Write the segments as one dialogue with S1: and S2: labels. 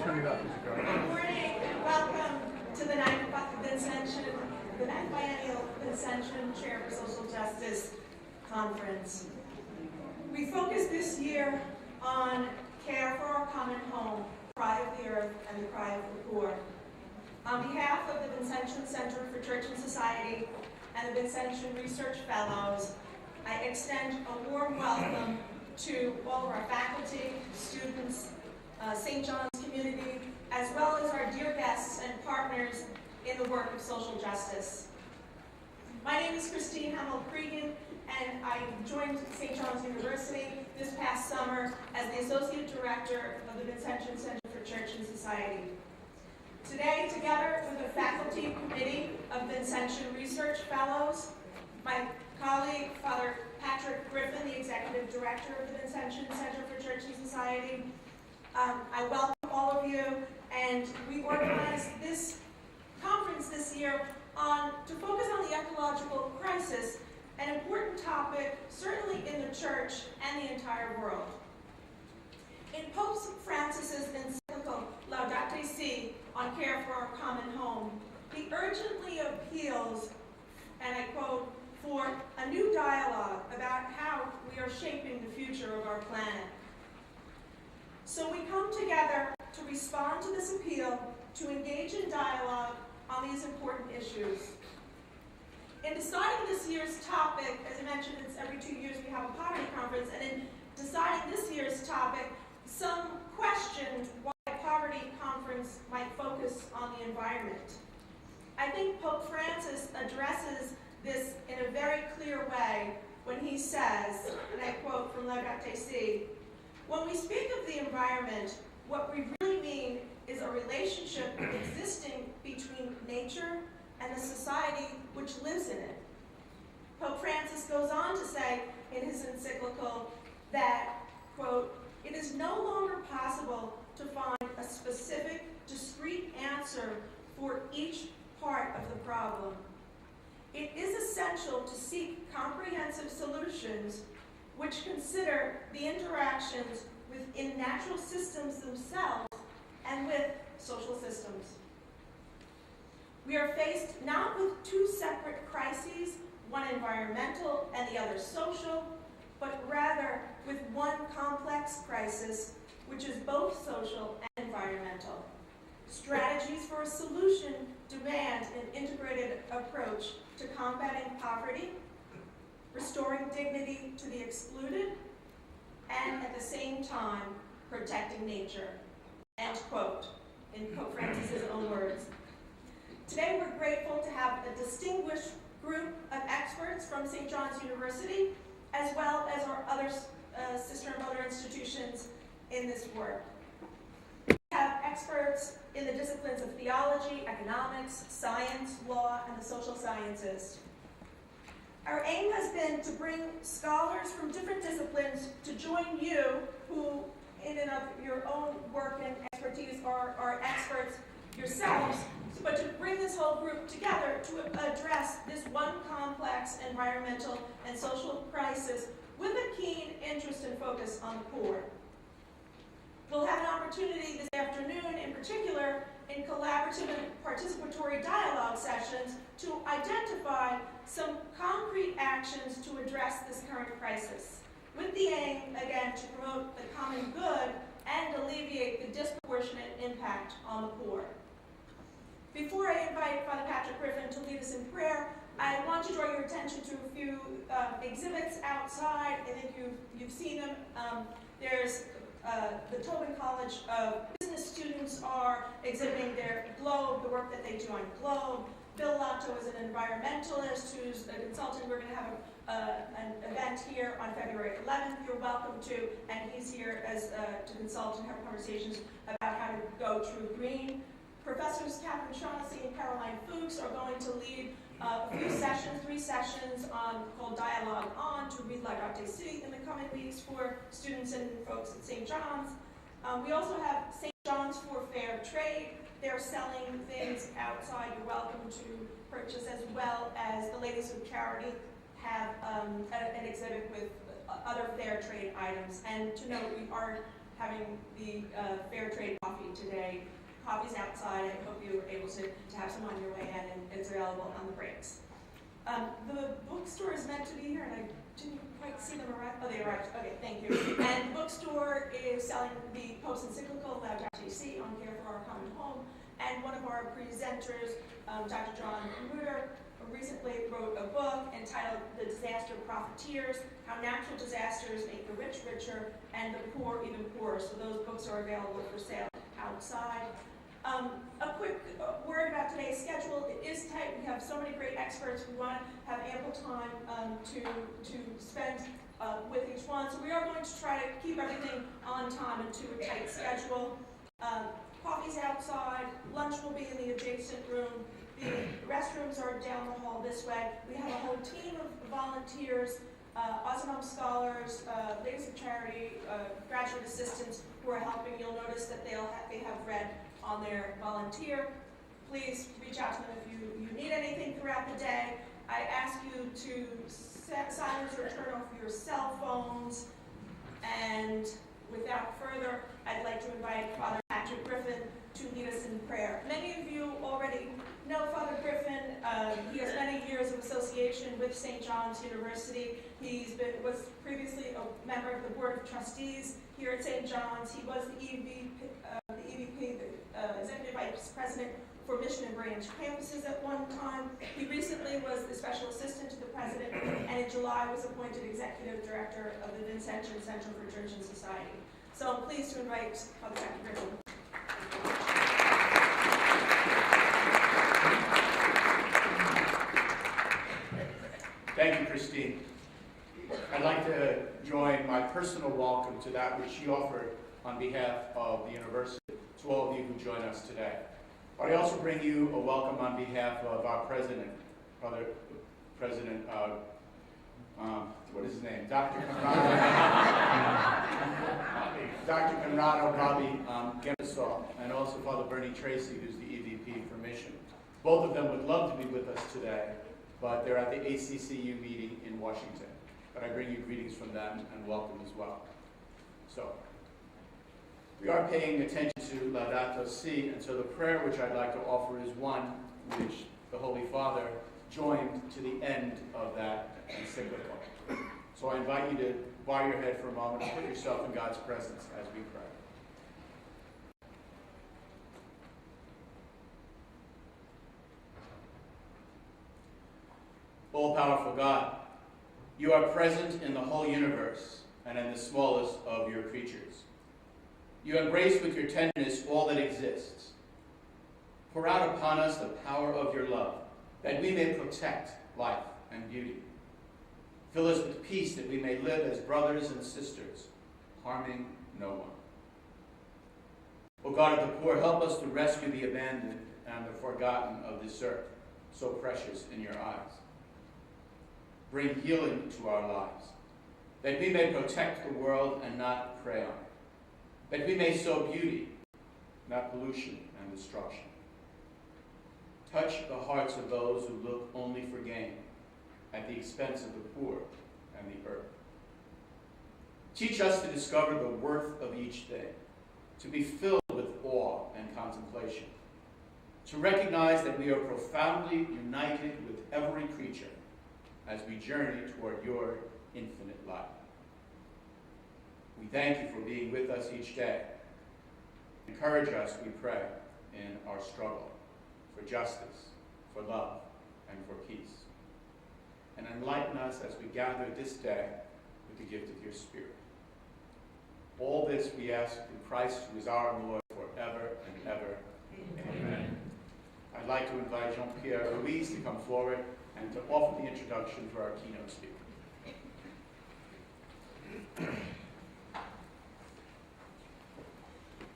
S1: turn it up.
S2: Good morning and welcome to the ninth biennial Vincentian Chair for Social Justice Conference. We focus this year on care for our common home, the cry of the earth and the cry of the poor. On behalf of the Vincentian Center for Church and Society and the Vincentian Research Fellows, I extend a warm welcome to all of our faculty, students, St. John's community, as well as our dear guests and partners in the work of social justice. My name is Christine Hamill-Cregan, and I joined St. John's University this past summer as the Associate Director of the Vincentian Center for Church and Society. Today, together with the faculty committee of Vincentian Research Fellows, my colleague, Father Patrick Griffin, the Executive Director of the Vincentian Center for Church and Society, I welcome all of you, and we organized this conference this year to focus on the ecological crisis, an important topic certainly in the church and the entire world. In Pope Francis's encyclical Laudate Si on care for our common home, he urgently appeals, and I quote, for a new dialogue about how we are shaping the future of our planet. So we come together to respond to this appeal, to engage in dialogue on these important issues. In deciding this year's topic, as I mentioned, it's every 2 years we have a poverty conference, and in deciding this year's topic, some questioned why a poverty conference might focus on the environment. I think Pope Francis addresses this in a very clear way when he says, and I quote from Laudate Si, "When we speak of the environment, what we really mean is a relationship existing between nature and the society which lives in it." Pope Francis goes on to say in his encyclical that, quote, "It is no longer possible to find a specific, discrete answer for each part of the problem. It is essential to seek comprehensive solutions which consider the interactions within natural systems themselves and with social systems. We are faced not with two separate crises, one environmental and the other social, but rather with one complex crisis, which is both social and environmental. Strategies for a solution demand an integrated approach to combating poverty, restoring dignity to the excluded, and at the same time, protecting nature." End quote, in Pope Francis's own words. Today, we're grateful to have a distinguished group of experts from St. John's University, as well as our other sister and brother institutions in this work. We have experts in the disciplines of theology, economics, science, law, and the social sciences. Our aim has been to bring scholars from different disciplines to join you, who in and of your own work and expertise are experts yourselves, but to bring this whole group together to address this one complex environmental and social crisis with a keen interest and focus on the poor. We'll have an opportunity this afternoon, in particular, in collaborative and participatory dialogue sessions to identify some concrete actions to address this current crisis, with the aim, again, to promote the common good and alleviate the disproportionate impact on the poor. Before I invite Father Patrick Griffin to lead us in prayer, I want to draw your attention to a few exhibits outside. I think you've seen them. There's the Tobin College of Business students are exhibiting their GLOBE, the work that they do on GLOBE. Bill Lotto is an environmentalist who's a consultant. We're going to have an event here on February 11th. You're welcome to, and he's here as to consult and have conversations about how to go true green. Professors Catherine Shaughnessy and Caroline Fuchs are going to lead a few sessions, 3 sessions called Dialogue On to read Laudate Si in the coming weeks for students and folks at St. John's. We also have St. John's for Fair Trade. They're selling things outside. You're welcome to purchase, as well as the Ladies of Charity have an exhibit with other fair trade items. And to note, we are having the fair trade coffee today. Coffee's outside. I hope you were able to have some on your way in, and it's available on the breaks. The bookstore is meant to be here, and I didn't quite see them arrive. Oh, they arrived. Okay, thank you. And the bookstore is selling the Pope's encyclical, Laudato Si, on Care for Our Common Home. And one of our presenters, Dr. John Ruder, recently wrote a book entitled The Disaster Profiteers, How Natural Disasters Make the Rich Richer and the Poor Even Poorer. So those books are available for sale outside. A quick word about today's schedule. It is tight. We have so many great experts. We want to have ample time to spend with each one. So we are going to try to keep everything on time and to a tight schedule. Coffee's outside. Lunch will be in the adjacent room. The restrooms are down the hall this way. We have a whole team of volunteers, Ozanam scholars, ladies of charity, graduate assistants who are helping. You'll notice that they have red on their volunteer. Please reach out to them if you need anything throughout the day. I ask you to silence or turn off your cell phones. And without further, I'd like to invite Father Patrick Griffin to lead us in prayer. Many of you already know Father Griffin. He has many years of association with St. John's University. Was previously a member of the Board of Trustees here at St. John's. He was the EVP, the Executive Vice President for Mission and Branch campuses at one time. He recently was the Special Assistant to the President, and in July was appointed Executive Director of the Vincentian Center for Church and Society. So I'm pleased to invite Father Patrick Griffin.
S1: Thank you, Christine. I'd like to join my personal welcome to that which she offered on behalf of the university to all of you who join us today. But I also bring you a welcome on behalf of our president, what is his name? Dr. Conrado Bobby Gemisol, and also Father Bernie Tracy, who's the EVP for Mission. Both of them would love to be with us today, but they're at the ACCU meeting in Washington. But I bring you greetings from them and welcome as well. So, we are paying attention to Laudato Si, and so the prayer which I'd like to offer is one which the Holy Father joined to the end of that encyclical. So I invite you to bow your head for a moment and put yourself in God's presence as we pray. All-powerful God, you are present in the whole universe and in the smallest of your creatures. You embrace with your tenderness all that exists. Pour out upon us the power of your love, that we may protect life and beauty. Fill us with peace, that we may live as brothers and sisters, harming no one. O God of the poor, help us to rescue the abandoned and the forgotten of this earth, so precious in your eyes. Bring healing to our lives, that we may protect the world and not prey on it, that we may sow beauty, not pollution and destruction. Touch the hearts of those who look only for gain at the expense of the poor and the earth. Teach us to discover the worth of each thing, to be filled with awe and contemplation, to recognize that we are profoundly united with every creature as we journey toward your infinite light. We thank you for being with us each day. Encourage us, we pray, in our struggle for justice, for love, and for peace. And enlighten us as we gather this day with the gift of your Spirit. All this we ask through Christ, who is our Lord, forever and ever. Amen. I'd like to invite Jean-Pierre Ruiz to come forward and to offer the introduction for our keynote speaker.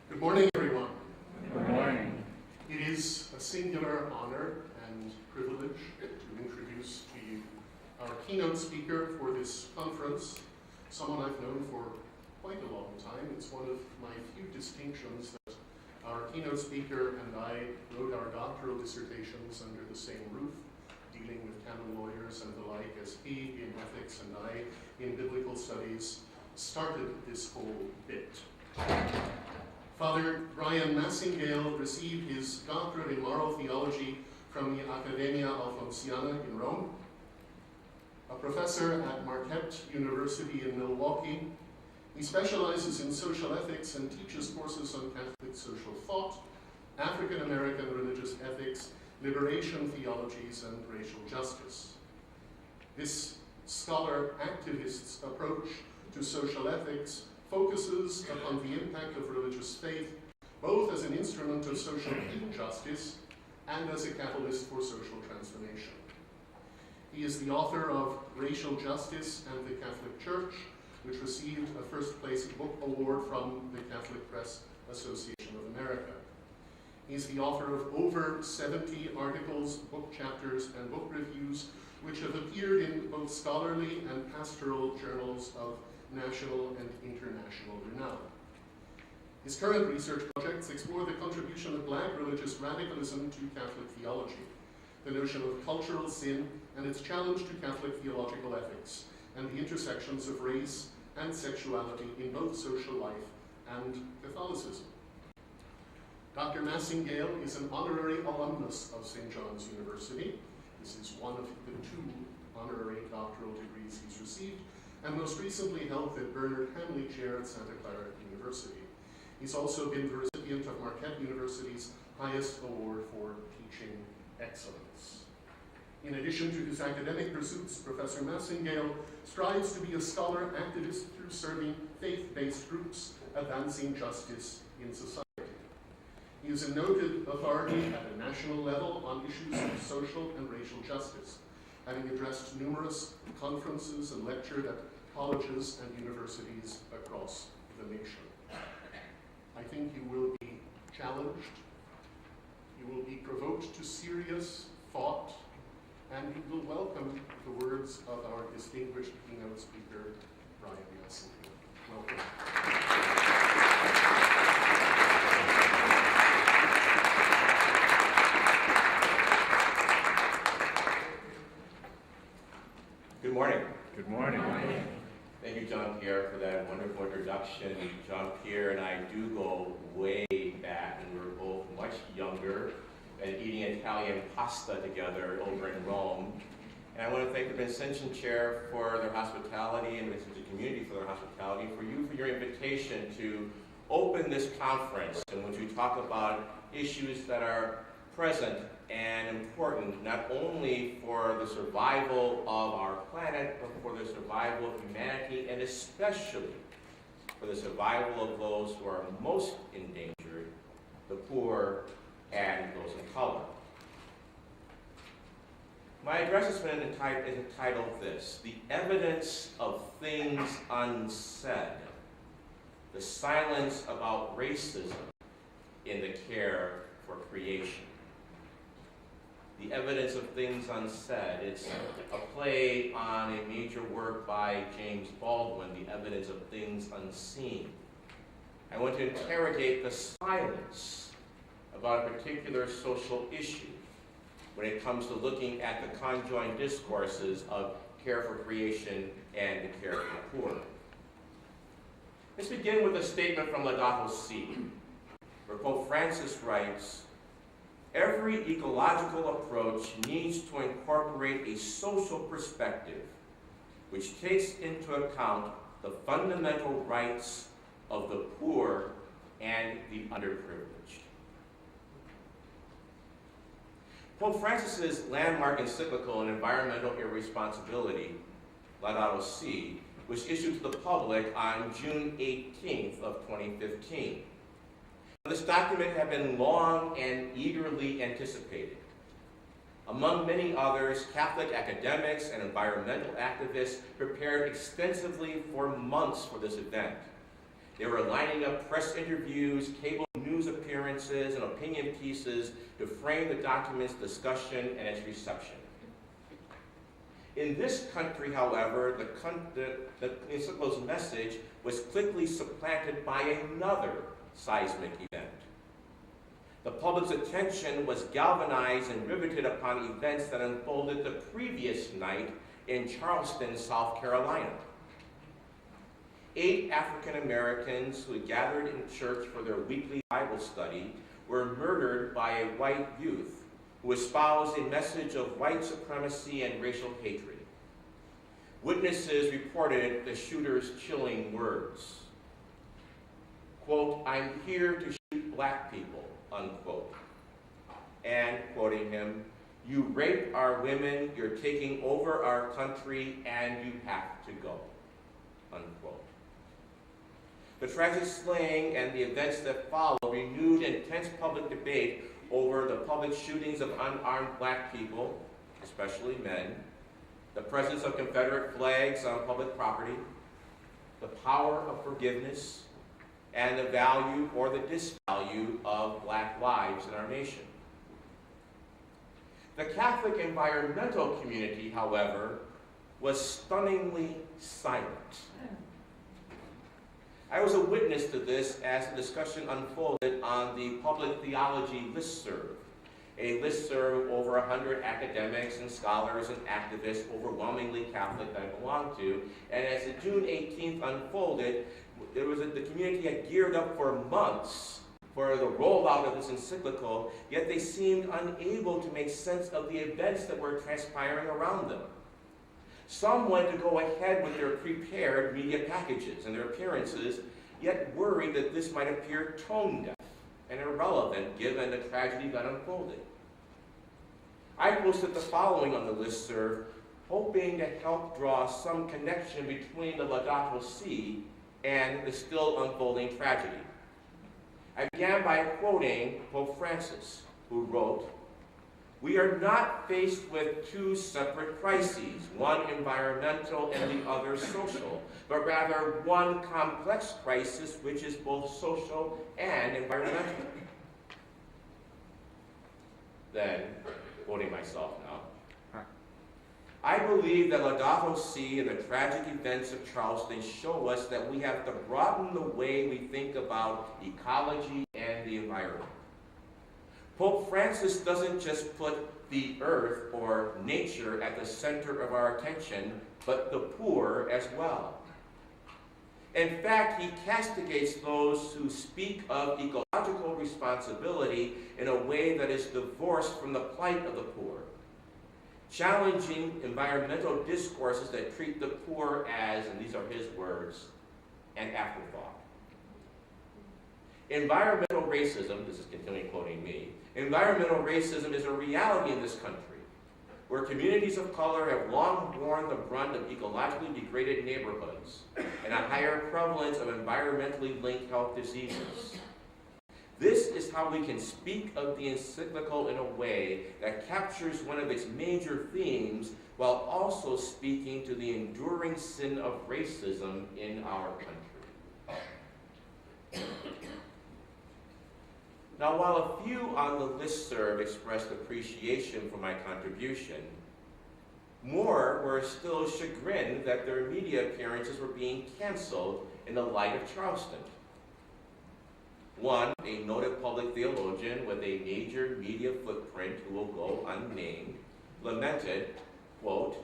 S3: Good morning, everyone.
S1: Good morning.
S3: It is a singular honor and privilege to introduce to you our keynote speaker for this conference, someone I've known for quite a long time. It's one of my few distinctions that our keynote speaker and I wrote our doctoral dissertations under the same roof, dealing with canon lawyers and the like, as he in ethics and I in biblical studies started this whole bit. Father Bryan Massingale received his doctorate in moral theology from the Accademia Alfonsiana in Rome. A professor at Marquette University in Milwaukee, he specializes in social ethics and teaches courses on Catholic social thought, African American religious ethics, liberation theologies, and racial justice. This scholar-activist's approach to social ethics focuses upon the impact of religious faith, both as an instrument of social justice and as a catalyst for social transformation. He is the author of Racial Justice and the Catholic Church, which received a first-place book award from the Catholic Press Association of America. He's the author of over 70 articles, book chapters, and book reviews, which have appeared in both scholarly and pastoral journals of national and international renown. His current research projects explore the contribution of Black religious radicalism to Catholic theology, the notion of cultural sin and its challenge to Catholic theological ethics, and the intersections of race and sexuality in both social life and Catholicism. Dr. Massingale is an honorary alumnus of St. John's University. This is one of the 2 honorary doctoral degrees he's received, and most recently held the Bernard Hamley Chair at Santa Clara University. He's also been the recipient of Marquette University's highest award for teaching excellence. In addition to his academic pursuits, Professor Massingale strives to be a scholar activist through serving faith-based groups advancing justice in society. He is a noted authority at a national level on issues of social and racial justice, having addressed numerous conferences and lectured at colleges and universities across the nation. I think you will be challenged, you will be provoked to serious thought, and you will welcome the words of our distinguished keynote speaker, Bryan Massingale. Welcome.
S1: Good morning.
S4: Good morning.
S1: Thank you, Jean-Pierre, for that wonderful introduction. Jean-Pierre and I do go way back, and we were both much younger and eating Italian pasta together over in Rome. And I want to thank the Vincentian Chair for their hospitality and the Vincentian community for their hospitality, for you for your invitation to open this conference in which we talk about issues that are present and important, not only for the survival of our planet, but for the survival of humanity, and especially for the survival of those who are most endangered, the poor and those in color. My address is entitled this: The Evidence of Things Unsaid, the Silence About Racism in the Care for Creation. The Evidence of Things Unsaid. It's a play on a major work by James Baldwin, The Evidence of Things Unseen. I want to interrogate the silence about a particular social issue when it comes to looking at the conjoined discourses of care for creation and the care for the poor. Let's begin with a statement from Laudato Si', where Pope Francis writes, "Every ecological approach needs to incorporate a social perspective which takes into account the fundamental rights of the poor and the underprivileged." Pope Francis's landmark encyclical on environmental irresponsibility, Laudato Si', was issued to the public on June 18th of 2015. This document had been long and eagerly anticipated. Among many others, Catholic academics and environmental activists prepared extensively for months for this event. They were lining up press interviews, cable news appearances, and opinion pieces to frame the document's discussion and its reception. In this country, however, the encyclical's message was quickly supplanted by another seismic event. The public's attention was galvanized and riveted upon events that unfolded the previous night in Charleston, South Carolina.
S4: 8 African Americans who had gathered in church for their weekly Bible study were murdered by a white youth who espoused a message of white supremacy and racial hatred. Witnesses reported the shooter's chilling words. Quote, "I'm here to shoot black people," unquote. And, quoting him, "You rape our women, you're taking over our country, and you have to go," unquote. The tragic slaying and the events that followed renewed intense public debate over the public shootings of unarmed black people, especially men, the presence of Confederate flags on public property, the power of forgiveness, and the value or the disvalue of black lives in our nation. The Catholic environmental community, however, was stunningly silent. I was a witness to this as the discussion unfolded on the Public Theology Listserv, a listserv of over 100 academics and scholars and activists, overwhelmingly Catholic, that I belong to. And as the June 18th unfolded, the community had geared up for months for the rollout of this encyclical, yet they seemed unable to make sense of the events that were transpiring around them. Some wanted to go ahead with their prepared media packages and their appearances, yet worried that this might appear tone deaf and irrelevant given the tragedy that unfolded. I posted the following on the listserv, hoping to help draw some connection between the Laudato Si and the still unfolding tragedy. I began by quoting Pope Francis, who wrote, "We are not faced with two separate crises, one environmental and the other social, but rather one complex crisis which is both social and environmental." Then, quoting myself now, "I believe that Laudato Si and the tragic events of Charleston show us that we have to broaden the way we think about ecology and the environment. Pope Francis doesn't just put the earth or nature at the center of our attention, but the poor as well. In fact, he castigates those who speak of ecological responsibility in a way that is divorced from the plight of the poor, challenging environmental discourses that treat the poor as," and these are his words, "an afterthought." Environmental racism, this is continuing quoting me, environmental racism is a reality in this country, where communities of color have long borne the brunt of ecologically degraded neighborhoods and a higher prevalence of environmentally linked health diseases. This is how we can speak of the encyclical in a way that captures one of its major themes while also speaking to the enduring sin of racism in our country. Now, while a few on the listserv expressed appreciation for my contribution, more were still chagrined that their media appearances were being canceled in the light of Charleston. One, a noted public theologian with a major media footprint who will go unnamed, lamented, quote,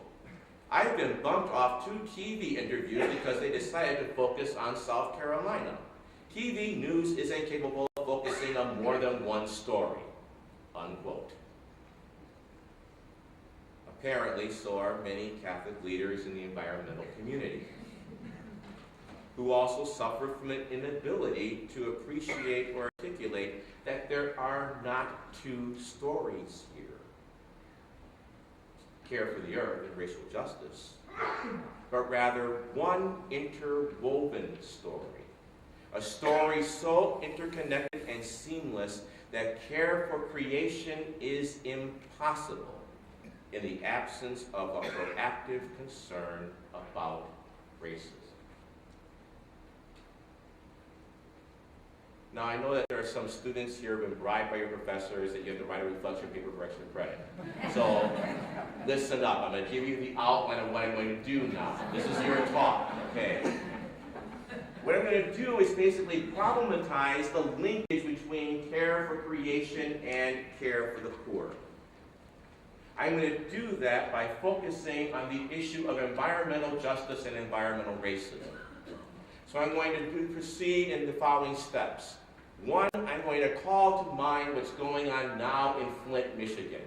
S4: "I've been bumped off 2 TV interviews because they decided to focus on South Carolina. TV news isn't capable of focusing on more than one story," unquote. Apparently, so are many Catholic leaders in the environmental community, who also suffer from an inability to appreciate or articulate that there are not 2 stories here. Care for the earth and racial justice, but rather one interwoven story. A story so interconnected and seamless that care for creation is impossible in the absence of a proactive concern about racism. Now, I know that there are some students here who have been bribed by your professors that you have to write a reflection paper for extra credit. So, listen up. I'm going to give you the outline of what I'm going to do now. This is your talk, okay? What I'm going to do is basically problematize the linkage between care for creation and care for the poor. I'm going to do that by focusing on the issue of environmental justice and environmental racism. So I'm going to proceed in the following steps. One, I'm going to call to mind what's going on now in Flint, Michigan,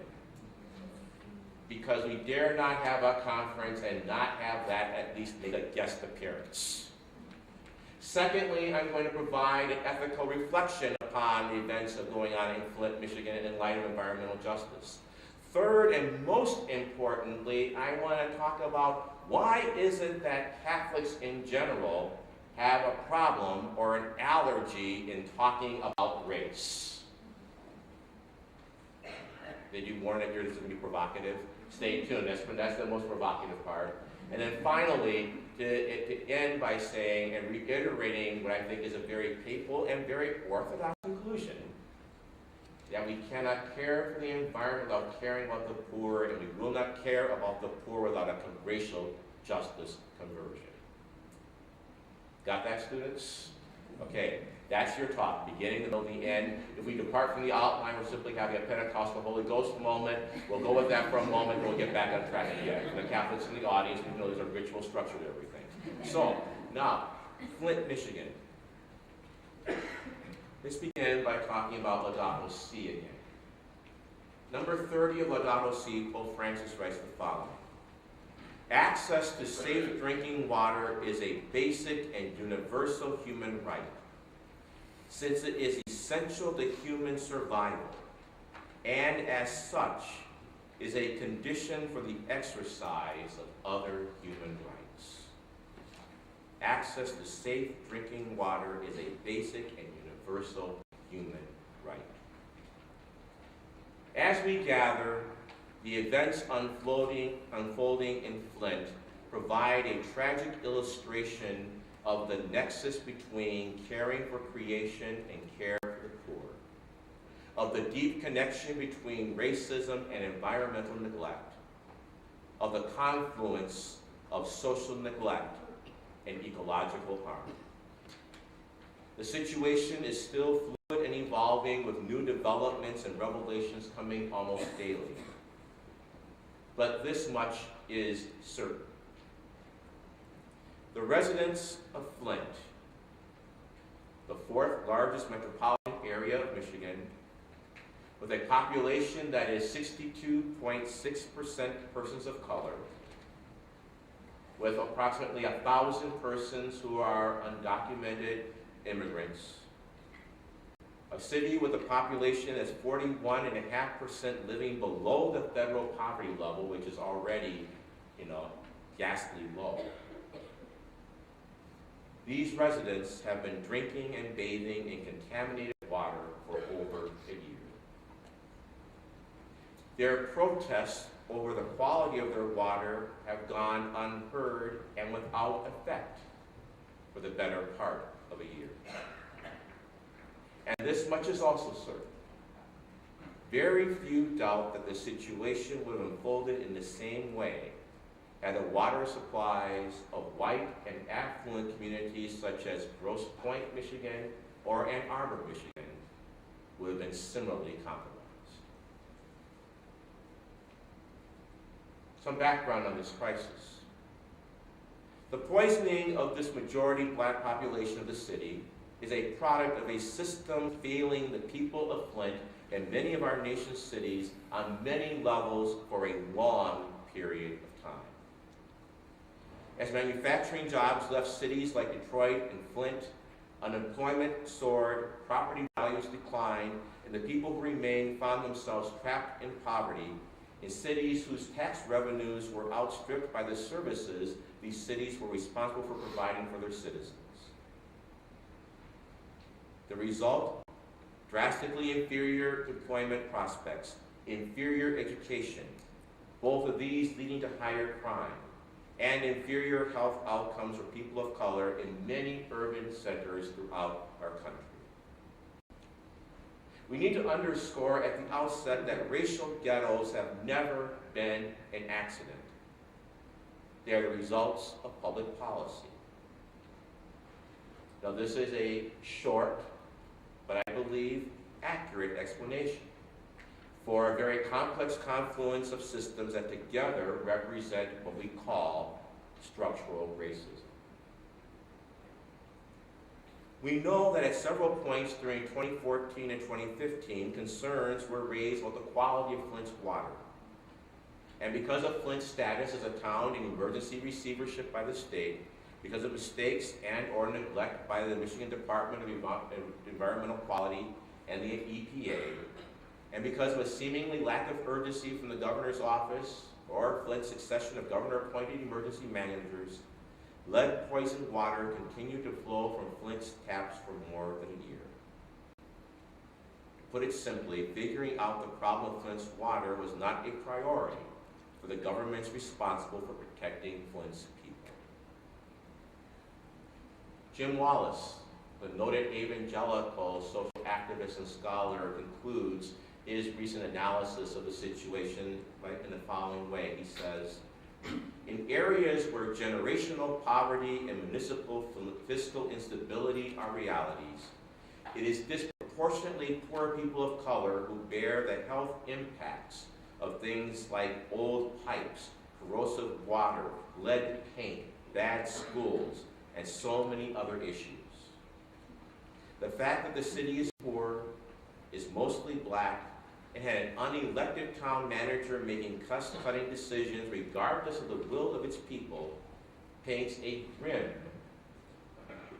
S4: because we dare not have a conference and not have that at least make a guest appearance. Secondly, I'm going to provide an ethical reflection upon the events that are going on in Flint, Michigan in light of environmental justice. Third, and most importantly, I want to talk about why is it that Catholics in general have a problem or an allergy in talking about race. Did you warn that this is going to be provocative? Stay tuned, that's the most provocative part. And then finally, to end by saying and reiterating what I think is a very papal and very orthodox conclusion, that we cannot care for the environment without caring about the poor, and we will not care about the poor without a racial justice conversion. Got that, students? Okay, that's your talk, beginning, the middle, the end. If we depart from the outline, we're simply having a Pentecostal Holy Ghost moment. We'll go with that for a moment, we'll get back on track again. For the Catholics in the audience, we know there's a ritual structure to everything. So, now, Flint, Michigan. Let's begin by talking about Laudato Si again. Number 30 of Laudato Si, Pope Francis writes the following. Access to safe drinking water is a basic and universal human right, since it is essential to human survival, and as such, is a condition for the exercise of other human rights. Access to safe drinking water is a basic and universal human right. As we gather, the events unfolding in Flint provide a tragic illustration of the nexus between caring for creation and care for the poor, of the deep connection between racism and environmental neglect, of the confluence of social neglect and ecological harm. The situation is still fluid and evolving, with new developments and revelations coming almost daily. But this much is certain. The residents of Flint, the fourth largest metropolitan area of Michigan, with a population that is 62.6% persons of color, with approximately 1,000 persons who are undocumented immigrants, a city with a population that's 41.5% living below the federal poverty level, which is already, ghastly low. These residents have been drinking and bathing in contaminated water for over a year. Their protests over the quality of their water have gone unheard and without effect for the better part of a year. And this much is also certain. Very few doubt that the situation would have unfolded in the same way had the water supplies of white and affluent communities such as Grosse Pointe, Michigan, or Ann Arbor, Michigan, would have been similarly compromised. Some background on this crisis. The poisoning of this majority black population of the city is a product of a system failing the people of Flint and many of our nation's cities on many levels for a long period of time. As manufacturing jobs left cities like Detroit and Flint, unemployment soared, property values declined, and the people who remained found themselves trapped in poverty in cities whose tax revenues were outstripped by the services these cities were responsible for providing for their citizens. The result? Drastically inferior employment prospects, inferior education, both of these leading to higher crime, and inferior health outcomes for people of color in many urban centers throughout our country. We need to underscore at the outset that racial ghettos have never been an accident. They are the results of public policy. Now, this is a short, but I believe accurate explanation for a very complex confluence of systems that together represent what we call structural racism. We know that at several points during 2014 and 2015, concerns were raised about the quality of Flint's water. And because of Flint's status as a town in emergency receivership by the state, because of mistakes and or neglect by the Michigan Department of Environmental Quality and the EPA, and because of a seemingly lack of urgency from the governor's office or Flint's succession of governor-appointed emergency managers, lead-poisoned water continued to flow from Flint's taps for more than a year. To put it simply, figuring out the problem of Flint's water was not a priority for the governments responsible for protecting Flint's people. Jim Wallace, the noted evangelical social activist and scholar, concludes his recent analysis of the situation in the following way. He says, in areas where generational poverty and municipal fiscal instability are realities, it is disproportionately poor people of color who bear the health impacts of things like old pipes, corrosive water, lead paint, bad schools, and so many other issues. The fact that the city is poor, is mostly black, and had an unelected town manager making cost-cutting decisions regardless of the will of its people paints a grim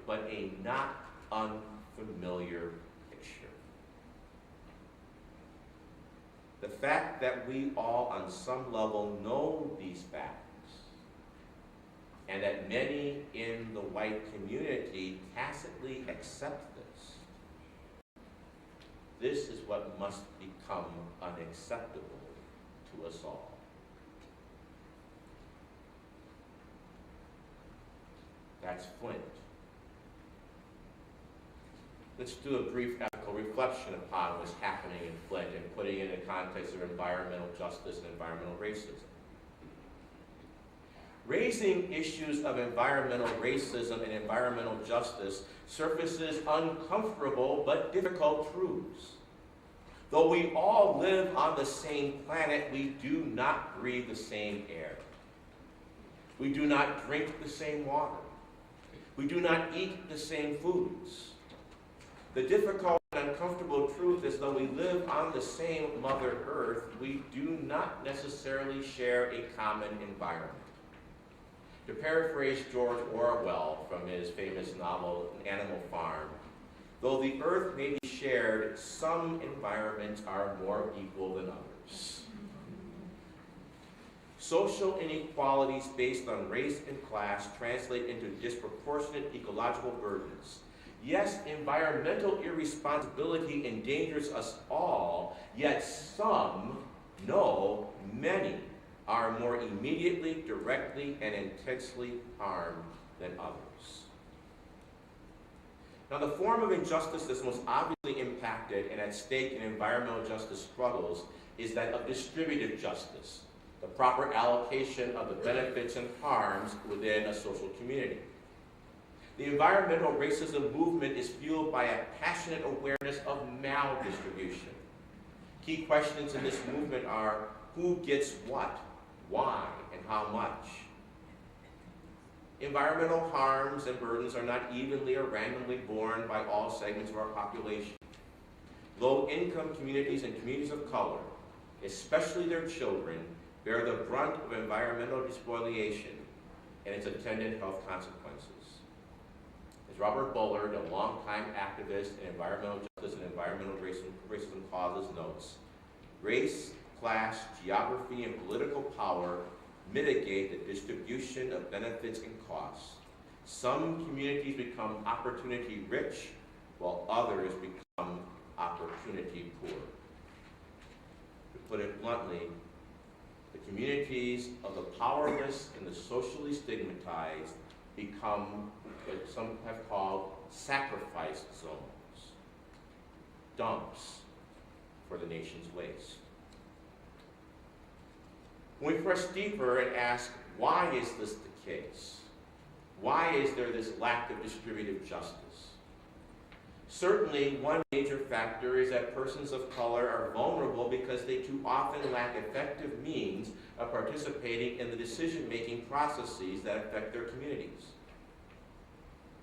S4: but a not unfamiliar picture. The fact that we all on some level know these facts and that many in the white community tacitly accept this is what must become unacceptable to us all. That's Flint. Let's do a brief ethical reflection upon what's happening in Flint and putting it in the context of environmental justice and environmental racism. Raising issues of environmental racism and environmental justice surfaces uncomfortable but difficult truths. Though we all live on the same planet, we do not breathe the same air. We do not drink the same water. We do not eat the same foods. The difficult and uncomfortable truth is though we live on the same Mother Earth, we do not necessarily share a common environment. To paraphrase George Orwell from his famous novel, Animal Farm, though the earth may be shared, some environments are more equal than others. Social inequalities based on race and class translate into disproportionate ecological burdens. Yes, environmental irresponsibility endangers us all, yet some, no, many, are more immediately, directly, and intensely harmed than others. Now, the form of injustice that's most obviously impacted and at stake in environmental justice struggles is that of distributive justice, the proper allocation of the benefits and harms within a social community. The environmental racism movement is fueled by a passionate awareness of maldistribution. Key questions in this movement are, who gets what? Why and how much? Environmental harms and burdens are not evenly or randomly borne by all segments of our population. Low-income communities and communities of color, especially their children, bear the brunt of environmental despoliation and its attendant health consequences. As Robert Bullard, a longtime activist in environmental justice and environmental racism causes, notes, race, class, geography, and political power mitigate the distribution of benefits and costs. Some communities become opportunity rich, while others become opportunity poor. To put it bluntly, the communities of the powerless and the socially stigmatized become what some have called sacrifice zones, dumps for the nation's waste. When we press deeper and ask, why is this the case? Why is there this lack of distributive justice? Certainly, one major factor is that persons of color are vulnerable because they too often lack effective means of participating in the decision-making processes that affect their communities.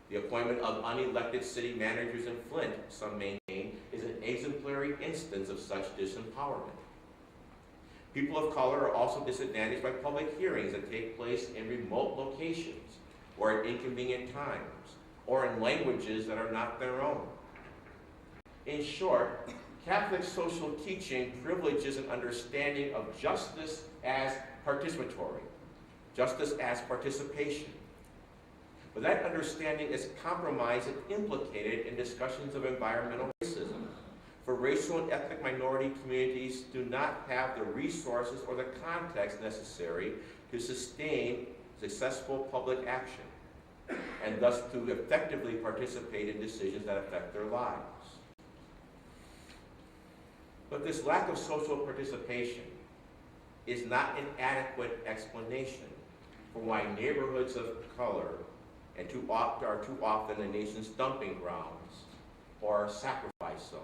S4: The appointment of unelected city managers in Flint, some maintain, is an exemplary instance of such disempowerment. People of color are also disadvantaged by public hearings that take place in remote locations or at inconvenient times or in languages that are not their own. In short, Catholic social teaching privileges an understanding of justice as participatory, justice as participation. But that understanding is compromised and implicated in discussions of environmental racism. For racial and ethnic minority communities do not have the resources or the context necessary to sustain successful public action, and thus to effectively participate in decisions that affect their lives. But this lack of social participation is not an adequate explanation for why neighborhoods of color are too often the nation's dumping grounds or sacrifice zones.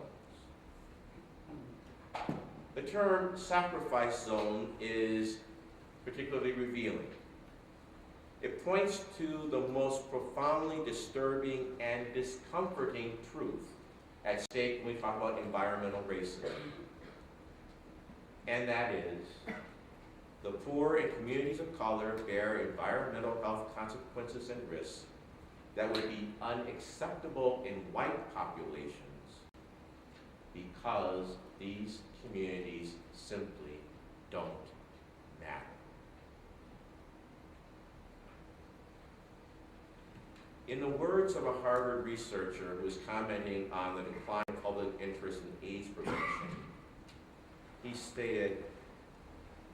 S4: The term sacrifice zone is particularly revealing. It points to the most profoundly disturbing and discomforting truth at stake when we talk about environmental racism. And that is, the poor and communities of color bear environmental health consequences and risks that would be unacceptable in white populations because these communities simply don't matter. In the words of a Harvard researcher who is commenting on the decline of public interest in AIDS prevention, he stated,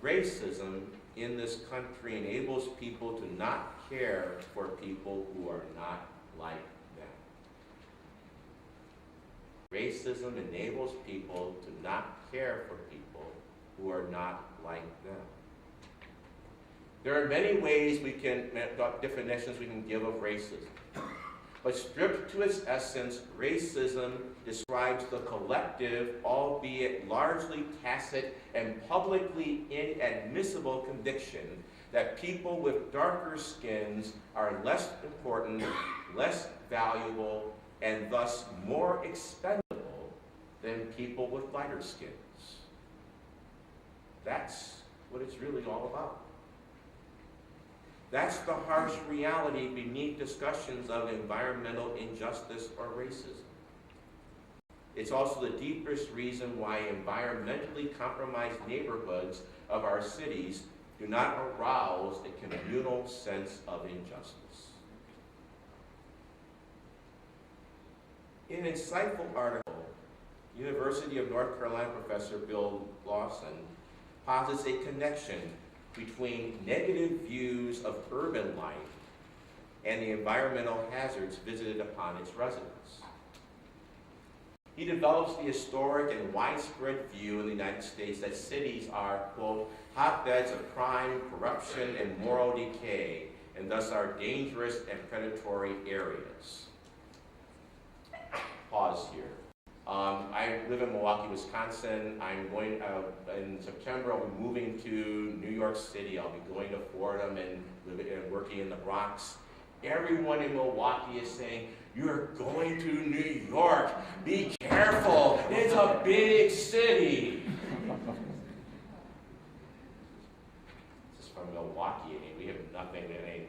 S4: "Racism in this country enables people to not care for people who are not like them." Racism enables people to not care for people who are not like them. There are many ways we can, definitions we can give of racism. But stripped to its essence, racism describes the collective, albeit largely tacit and publicly inadmissible conviction that people with darker skins are less important, less valuable, and thus more expendable than people with lighter skins. That's what it's really all about. That's the harsh reality beneath discussions of environmental injustice or racism. It's also the deepest reason why environmentally compromised neighborhoods of our cities do not arouse a communal sense of injustice. In an insightful article, University of North Carolina professor Bill Lawson posits a connection between negative views of urban life and the environmental hazards visited upon its residents. He develops the historic and widespread view in the United States that cities are, quote, hotbeds of crime, corruption, and moral decay, and thus are dangerous and predatory areas. Pause here. I live in Milwaukee, Wisconsin. I'm going, in September, I'll be moving to New York City. I'll be going to Fordham and working in the Bronx. Everyone in Milwaukee is saying, "You're going to New York. Be careful. It's a big city." This is from Milwaukee. I mean, we have nothing in any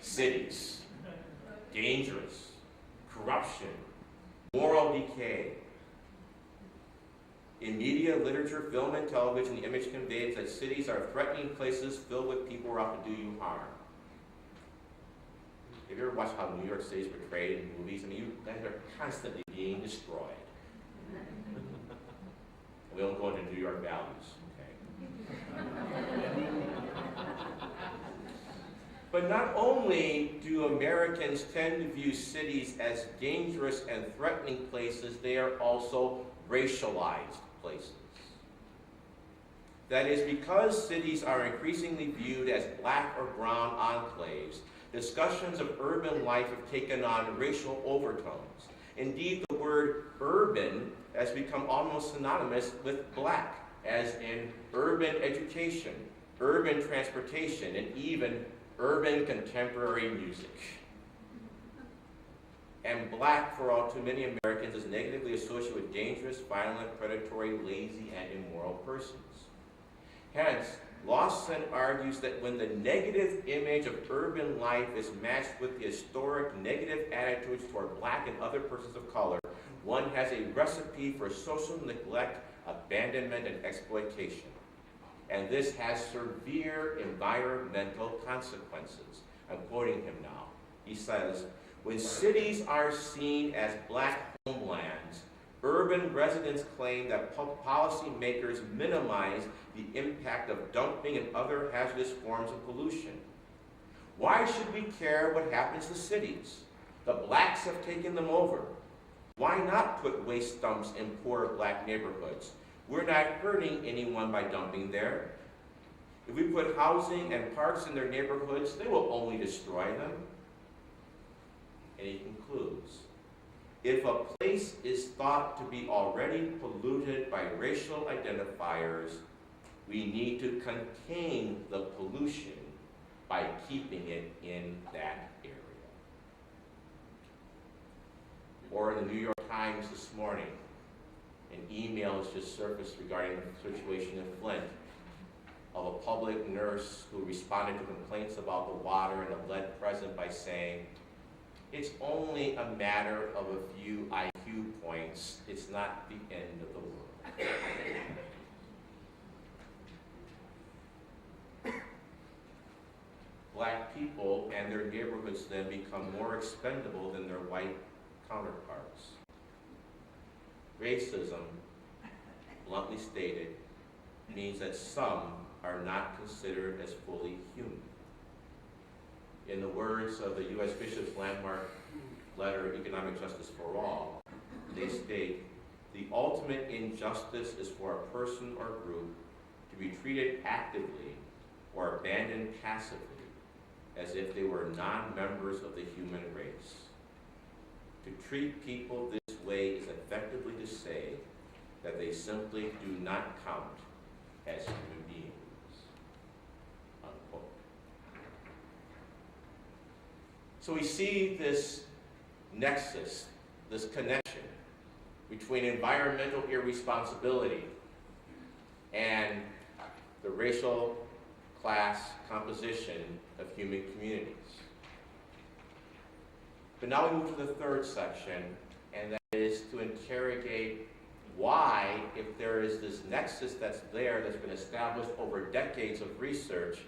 S4: cities. Dangerous. Corruption. Moral decay. In media, literature, film, and television, the image conveys that cities are threatening places filled with people who are out to do you harm. Have you ever watched how New York City is portrayed in movies? I mean, you guys are constantly being destroyed. We don't go into New York values, okay? But not only do Americans tend to view cities as dangerous and threatening places, they are also racialized places. That is, because cities are increasingly viewed as black or brown enclaves, discussions of urban life have taken on racial overtones. Indeed, the word urban has become almost synonymous with black, as in urban education, urban transportation, and even urban contemporary music. and black for all too many Americans is negatively associated with dangerous, violent, predatory, lazy, and immoral persons. Hence, Lawson argues that when the negative image of urban life is matched with the historic negative attitudes toward black and other persons of color, one has a recipe for social neglect, abandonment, and exploitation. And this has severe environmental consequences. I'm quoting him now. He says, when cities are seen as black homelands, urban residents claim that policymakers minimize the impact of dumping and other hazardous forms of pollution. Why should we care what happens to cities? The blacks have taken them over. Why not put waste dumps in poor black neighborhoods? We're not hurting anyone by dumping there. If we put housing and parks in their neighborhoods, they will only destroy them. And he concludes, if a place is thought to be already polluted by racial identifiers, we need to contain the pollution by keeping it in that area. Or in the New York Times this morning, an email has just surfaced regarding the situation in Flint of a public nurse who responded to complaints about the water and the lead present by saying, it's only a matter of a few IQ points. It's not the end of the world. Black people and their neighborhoods then become more expendable than their white counterparts. Racism, bluntly stated, means that some are not considered as fully human. In the words of the U.S. Bishop's landmark letter, Economic Justice for All, they state, the ultimate injustice is for a person or group to be treated actively or abandoned passively as if they were non-members of the human race. To treat people this way is effectively to say that they simply do not count as human beings. Unquote. So we see this nexus, this connection between environmental irresponsibility and the racial class composition of human communities. But now we move to the third section, and that is to interrogate why, if there is this nexus that's there, that's been established over decades of research,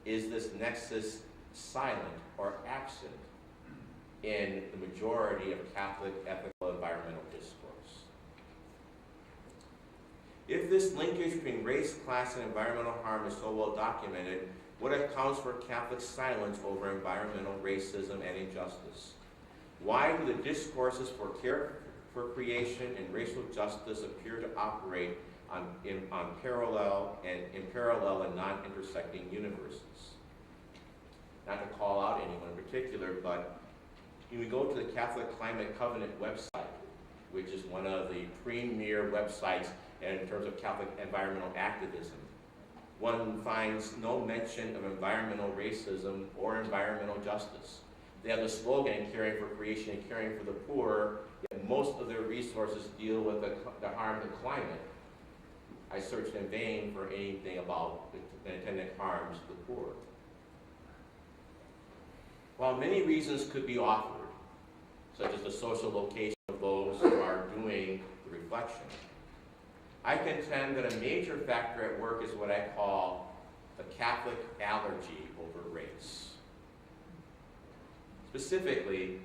S4: is this nexus silent or absent in the majority of Catholic ethical environmental discourse? If this linkage between race, class, and environmental harm is so well documented, what accounts for Catholic silence over environmental racism and injustice? Why do the discourses for care for creation and racial justice appear to operate in parallel and non-intersecting universes? Not to call out anyone in particular, but when we go to the Catholic Climate Covenant website, which is one of the premier websites in terms of Catholic environmental activism, one finds no mention of environmental racism or environmental justice. They have the slogan, caring for creation and caring for the poor, yet most of their resources deal with the harm to climate. I searched in vain for anything about the intended harms to the poor. While many reasons could be offered, such as the social location of those who are doing the reflection, I contend that a major factor at work is what I call the Catholic allergy over race. Specifically,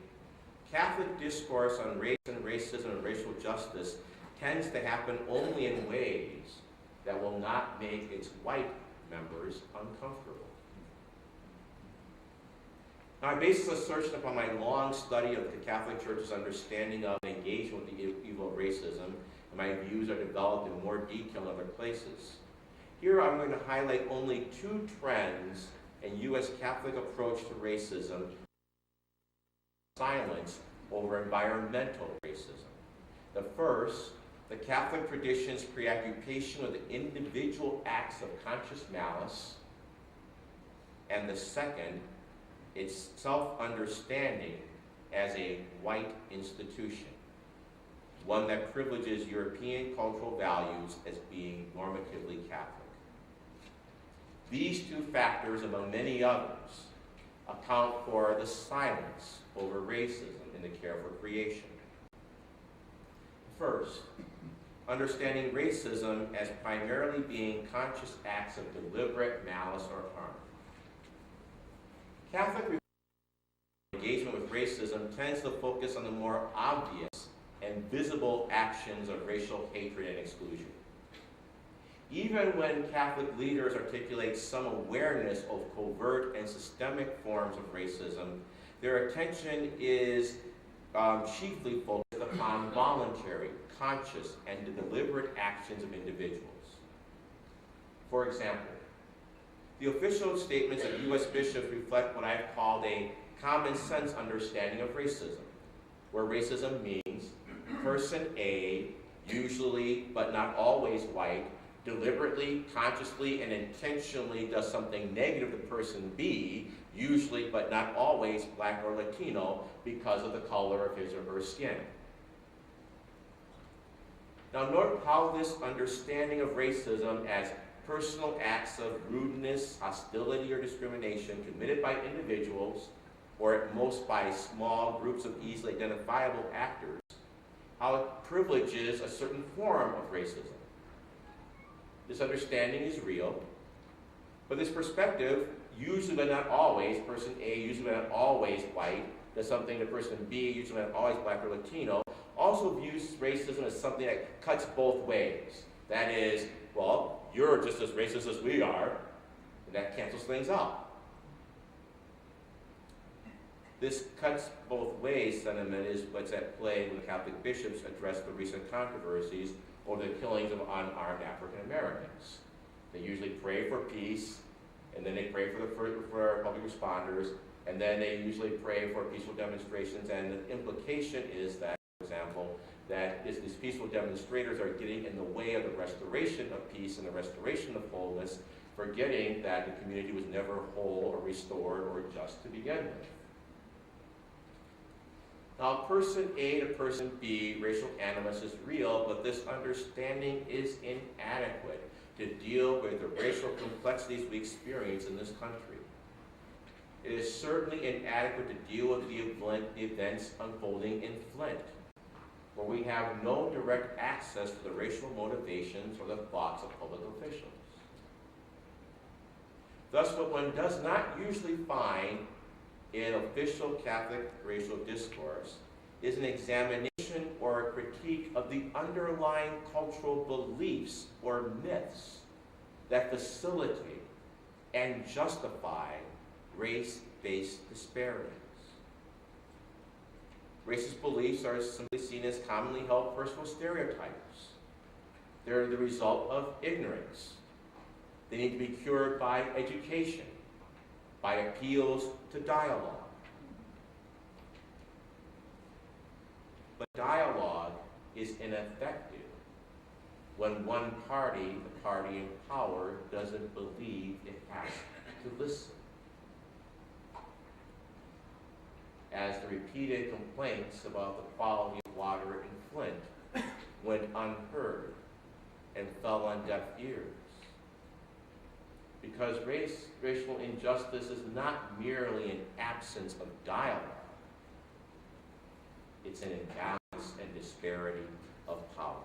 S4: Catholic discourse on race and racism and racial justice tends to happen only in ways that will not make its white members uncomfortable. Now, I base this assertion upon my long study of the Catholic Church's understanding of and engagement with the evil of racism, and my views are developed in more detail in other places. Here I'm going to highlight only two trends in U.S. Catholic approach to racism: silence over environmental racism. The first, the Catholic tradition's preoccupation with the individual acts of conscious malice, and the second, its self-understanding as a white institution, one that privileges European cultural values as being normatively Catholic. These two factors, among many others, account for the silence over racism in the care for creation. First, understanding racism as primarily being conscious acts of deliberate malice or harm. Catholic engagement with racism tends to focus on the more obvious and visible actions of racial hatred and exclusion. Even when Catholic leaders articulate some awareness of covert and systemic forms of racism, their attention is chiefly focused upon voluntary, conscious, and deliberate actions of individuals. For example, the official statements of U.S. bishops reflect what I've called a common sense understanding of racism, where racism means person A, usually but not always white, deliberately, consciously, and intentionally does something negative to person B, usually but not always black or Latino, because of the color of his or her skin. Now note how this understanding of racism as personal acts of rudeness, hostility, or discrimination committed by individuals, or at most by small groups of easily identifiable actors, how it privileges a certain form of racism. This understanding is real, but this perspective, usually but not always, person A, usually but not always white, does something to person B, usually but not always black or Latino, also views racism as something that cuts both ways. That is, well, you're just as racist as we are, and that cancels things out. This cuts both ways sentiment is what's at play when Catholic bishops address the recent controversies over the killings of unarmed African Americans. They usually pray for peace, and then they pray for public responders, and then they usually pray for peaceful demonstrations, and the implication is that, for example, that these peaceful demonstrators are getting in the way of the restoration of peace and the restoration of wholeness, forgetting that the community was never whole or restored or just to begin with. Now, person A to person B, racial animus is real, but this understanding is inadequate to deal with the racial complexities we experience in this country. It is certainly inadequate to deal with the events unfolding in Flint, where we have no direct access to the racial motivations or the thoughts of public officials. Thus, what one does not usually find in official Catholic racial discourse is an examination or a critique of the underlying cultural beliefs or myths that facilitate and justify race-based disparities. Racist beliefs are simply seen as commonly held personal stereotypes. They're the result of ignorance. They need to be cured by education, by appeals to dialogue. But dialogue is ineffective when one party, the party in power, doesn't believe it has to listen. As the repeated complaints about the quality of water in Flint went unheard and fell on deaf ears. Because racial injustice is not merely an absence of dialogue. It's an imbalance and disparity of power.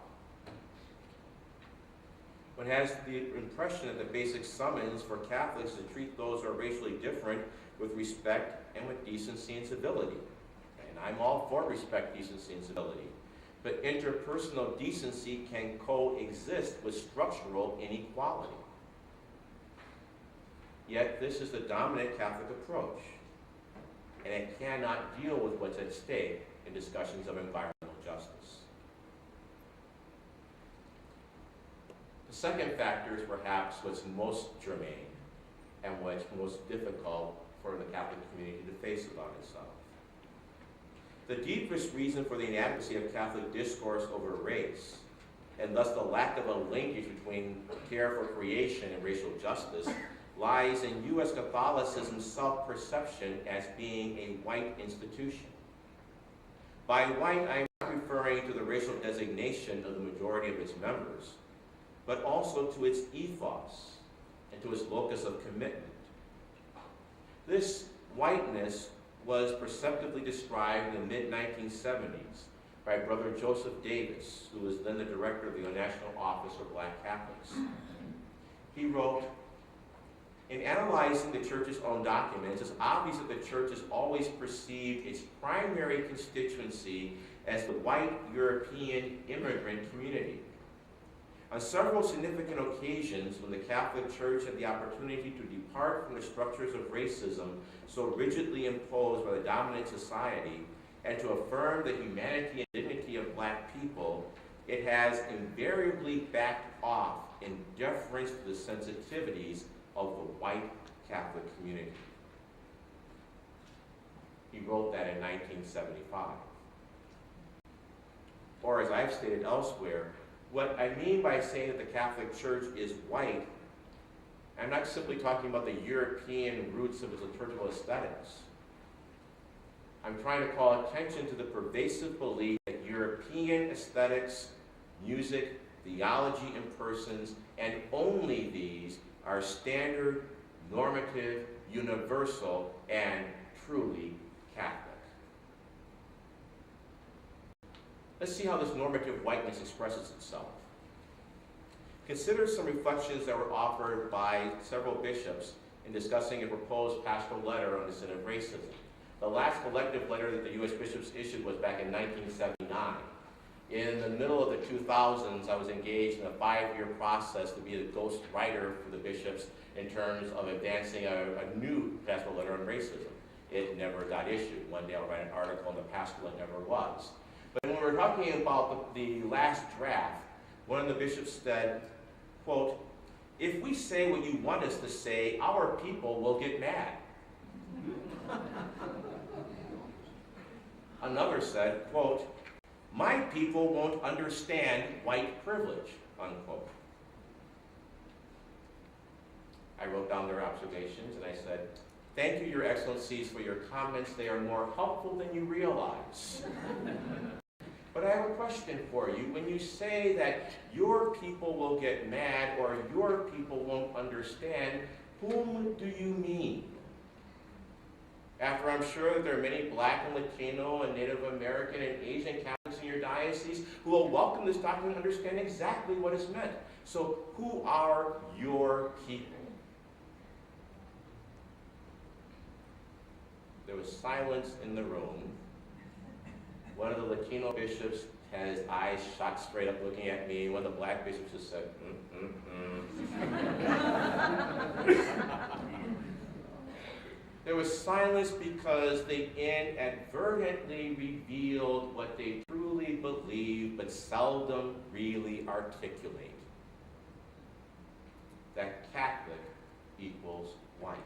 S4: One has the impression that the basic summons for Catholics to treat those who are racially different with respect and with decency and civility. And I'm all for respect, decency, and civility. But interpersonal decency can coexist with structural inequality. Yet this is the dominant Catholic approach, and it cannot deal with what's at stake in discussions of environmental justice. The second factor is perhaps what's most germane and what's most difficult for the Catholic community to face about itself. The deepest reason for the inadequacy of Catholic discourse over race, and thus the lack of a linkage between care for creation and racial justice, lies in U.S. Catholicism's self-perception as being a white institution. By white, I am not referring to the racial designation of the majority of its members, but also to its ethos and to its locus of commitment. This whiteness was perceptively described in the mid-1970s by Brother Joseph Davis, who was then the director of the National Office for Black Catholics. He wrote, "In analyzing the Church's own documents, it's obvious that the Church has always perceived its primary constituency as the white European immigrant community. On several significant occasions, when the Catholic Church had the opportunity to depart from the structures of racism so rigidly imposed by the dominant society, and to affirm the humanity and dignity of black people, it has invariably backed off in deference to the sensitivities of the white Catholic community." He wrote that in 1975. Or as I've stated elsewhere, what I mean by saying that the Catholic Church is white, I'm not simply talking about the European roots of its liturgical aesthetics. I'm trying to call attention to the pervasive belief that European aesthetics, music, theology, and persons, and only these, are standard, normative, universal, and truly Catholic. Let's see how this normative whiteness expresses itself. Consider some reflections that were offered by several bishops in discussing a proposed pastoral letter on the sin of racism. The last collective letter that the U.S. bishops issued was back in 1979. In the middle of the 2000s, I was engaged in a 5-year process to be the ghost writer for the bishops in terms of advancing a new pastoral letter on racism. It never got issued. One day I'll write an article on the pastoral, it never was. But when we're talking about the last draft, one of the bishops said, quote, "If we say what you want us to say, our people will get mad." Another said, quote, "My people won't understand white privilege," unquote. I wrote down their observations and I said, "Thank you, Your Excellencies, for your comments. They are more helpful than you realize." But I have a question for you. When you say that your people will get mad or your people won't understand, whom do you mean? After I'm sure that there are many Black and Latino and Native American and Asian Catholics in your diocese who will welcome this document and understand exactly what is meant. So who are your people? There was silence in the room. One of the Latino bishops had his eyes shot straight up looking at me. One of the Black bishops just said, There was silence because they inadvertently revealed what they truly believe but seldom really articulate. That Catholic equals white.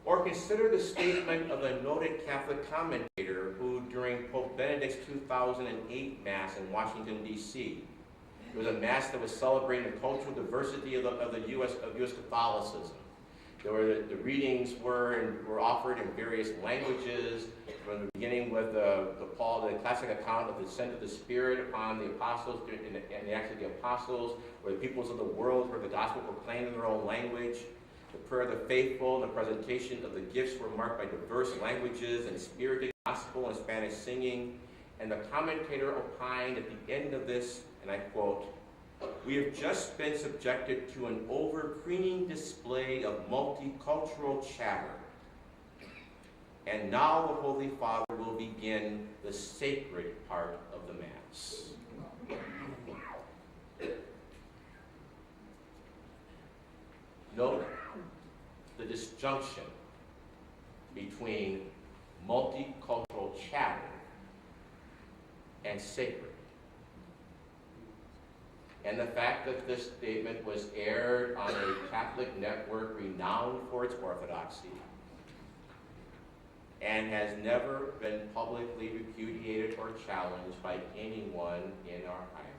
S4: Or consider the statement of a noted Catholic commentator who, during Pope Benedict's 2008 Mass in Washington, D.C., it was a Mass that was celebrating the cultural diversity of U.S. Catholicism. The readings were offered in various languages, from the beginning with the classic account of the descent of the Spirit upon the apostles and the Acts of the Apostles, where the peoples of the world heard the gospel proclaimed in their own language. The prayer of the faithful and the presentation of the gifts were marked by diverse languages and spirited gospel and Spanish singing. And the commentator opined at the end of this, and I quote, "We have just been subjected to an overweening display of multicultural chatter. And now the Holy Father will begin the sacred part of the Mass." Note the disjunction between multicultural chatter and sacred. And the fact that this statement was aired on a Catholic network renowned for its orthodoxy and has never been publicly repudiated or challenged by anyone in our hierarchy.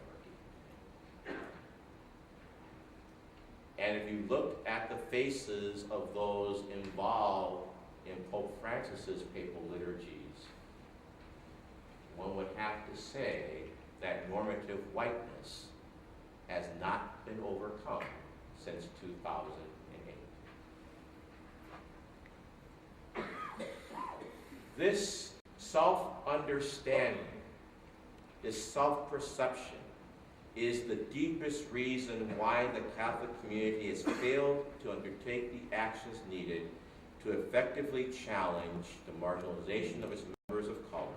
S4: And if you look at the faces of those involved in Pope Francis's papal liturgies, one would have to say that normative whiteness has not been overcome since 2008. This self-understanding, this self-perception, is the deepest reason why the Catholic community has failed to undertake the actions needed to effectively challenge the marginalization of its members of color.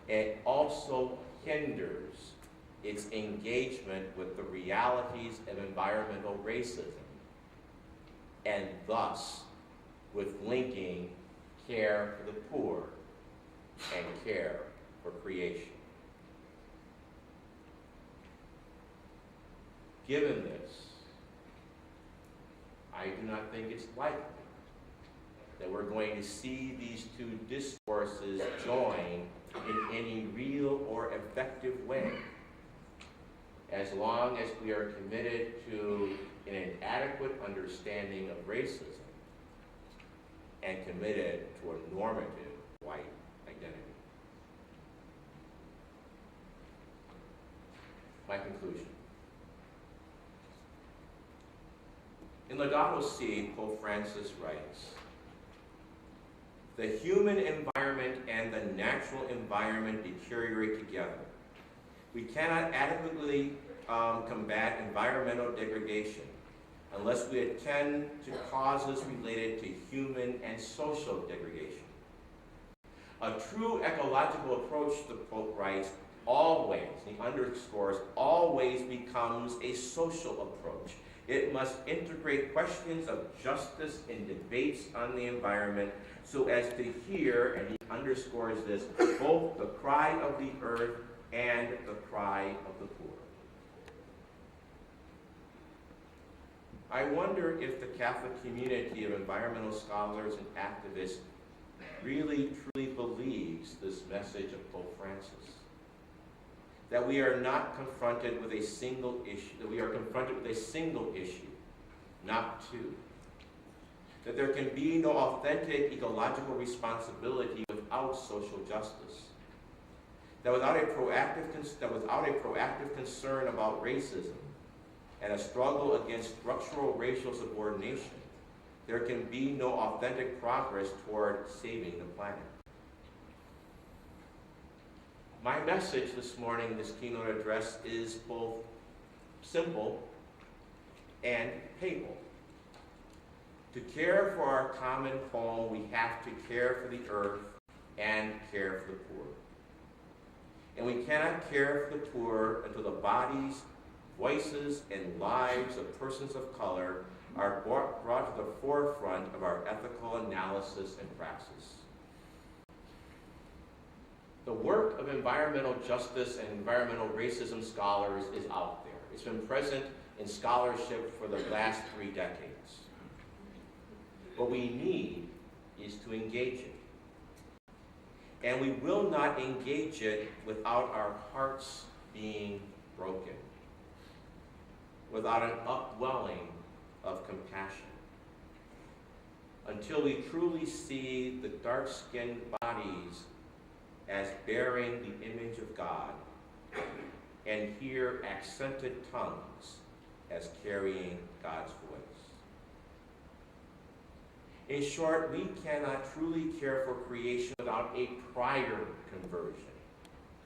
S4: It also hinders its engagement with the realities of environmental racism, and thus with linking care for the poor and care for creation. Given this, I do not think it's likely that we're going to see these two discourses join in any real or effective way, as long as we are committed to an adequate understanding of racism and committed to a normative white identity. My conclusion. In Laudato Si, Pope Francis writes, "The human environment and the natural environment deteriorate together. We cannot adequately combat environmental degradation unless we attend to causes related to human and social degradation. A true ecological approach," the Pope writes, always, he underscores, always becomes a social approach. It must integrate questions of justice in debates on the environment so as to hear, and he underscores this, both the cry of the earth and the cry of the poor. I wonder if the Catholic community of environmental scholars and activists really, truly believes this message of Pope Francis. That we are not confronted with a single issue, that we are confronted with a single issue, not two. That there can be no authentic ecological responsibility without social justice. That without a proactive concern about racism and a struggle against structural racial subordination, there can be no authentic progress toward saving the planet. My message this morning, this keynote address, is both simple and papal. To care for our common home, we have to care for the earth and care for the poor. And we cannot care for the poor until the bodies, voices, and lives of persons of color are brought to the forefront of our ethical analysis and praxis. The work of environmental justice and environmental racism scholars is out there. It's been present in scholarship for the last 3 decades. What we need is to engage it. And we will not engage it without our hearts being broken, without an upwelling of compassion, until we truly see the dark-skinned bodies as bearing the image of God, and hear accented tongues as carrying God's voice. In short, we cannot truly care for creation without a prior conversion,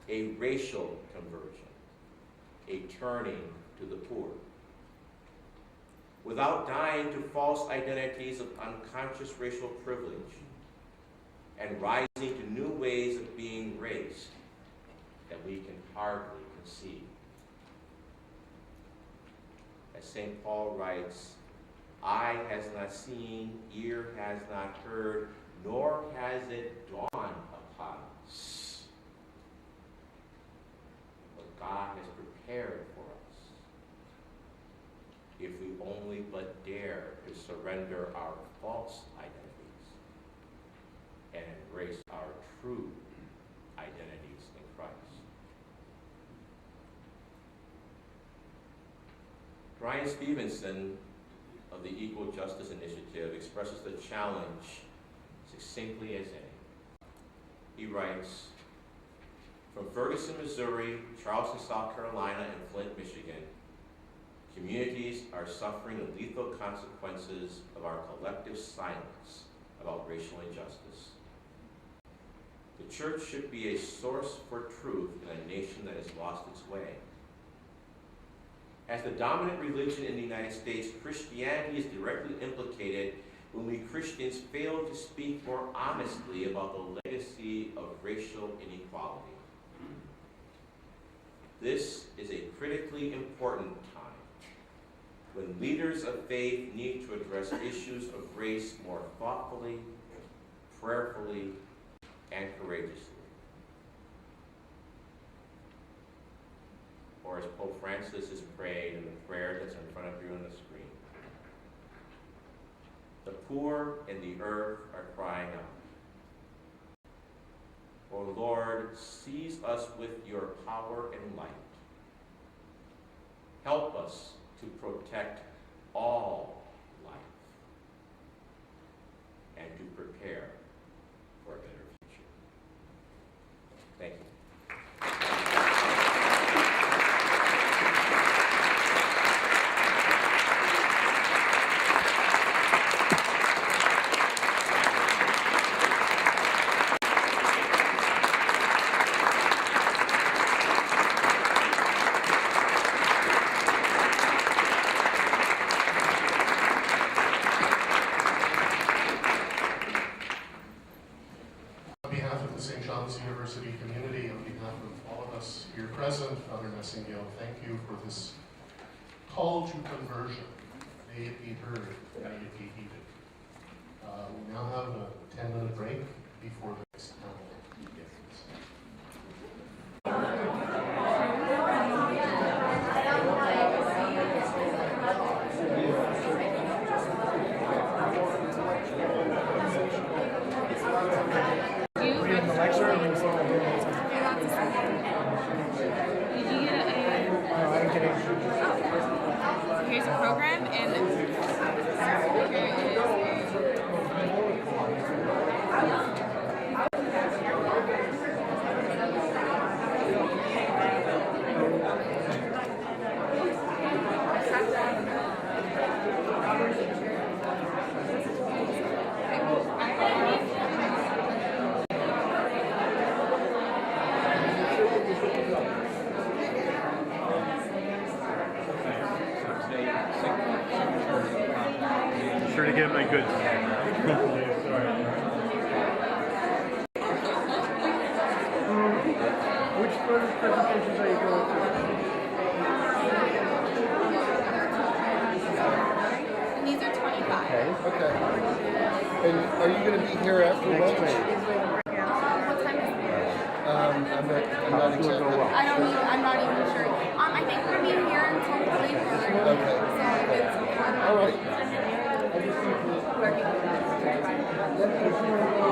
S4: a racial conversion, a turning to the poor. Without dying to false identities of unconscious racial privilege, and rising to new ways of being raised that we can hardly conceive. As St. Paul writes, "Eye has not seen, ear has not heard, nor has it dawned upon us what God has prepared for us, if we only but dare to surrender our false identities and embrace our true identities in Christ." Bryan Stevenson of the Equal Justice Initiative expresses the challenge succinctly as any. He writes, from Ferguson, Missouri, Charleston, South Carolina, and Flint, Michigan, communities are suffering the lethal consequences of our collective silence about racial injustice. The church should be a source for truth in a nation that has lost its way. As the dominant religion in the United States, Christianity is directly implicated when we Christians fail to speak more honestly about the legacy of racial inequality. This is a critically important time when leaders of faith need to address issues of race more thoughtfully, prayerfully, and courageously. Or as Pope Francis has prayed in the prayer that's in front of you on the screen, the poor in the earth are crying out. O Lord, seize us with your power and light. Help us to protect all life and to prepare for a better future. Thank you.
S3: University community, on behalf of all of us here present, Father Massingale, thank you for this call to conversion. May it be heard, may it be heeded. We now have a 10-minute break before the next panel begins.
S5: Here's a program, and here is
S6: sure to get my goods. Which presentations are you going to?
S5: these are 25.
S7: Okay. And are you going to be here after lunch?
S5: What time is it?
S7: I'm not exactly.
S5: I'm not even sure. I think we're being here until later.
S7: Okay.
S5: So it's
S7: All right.
S5: working.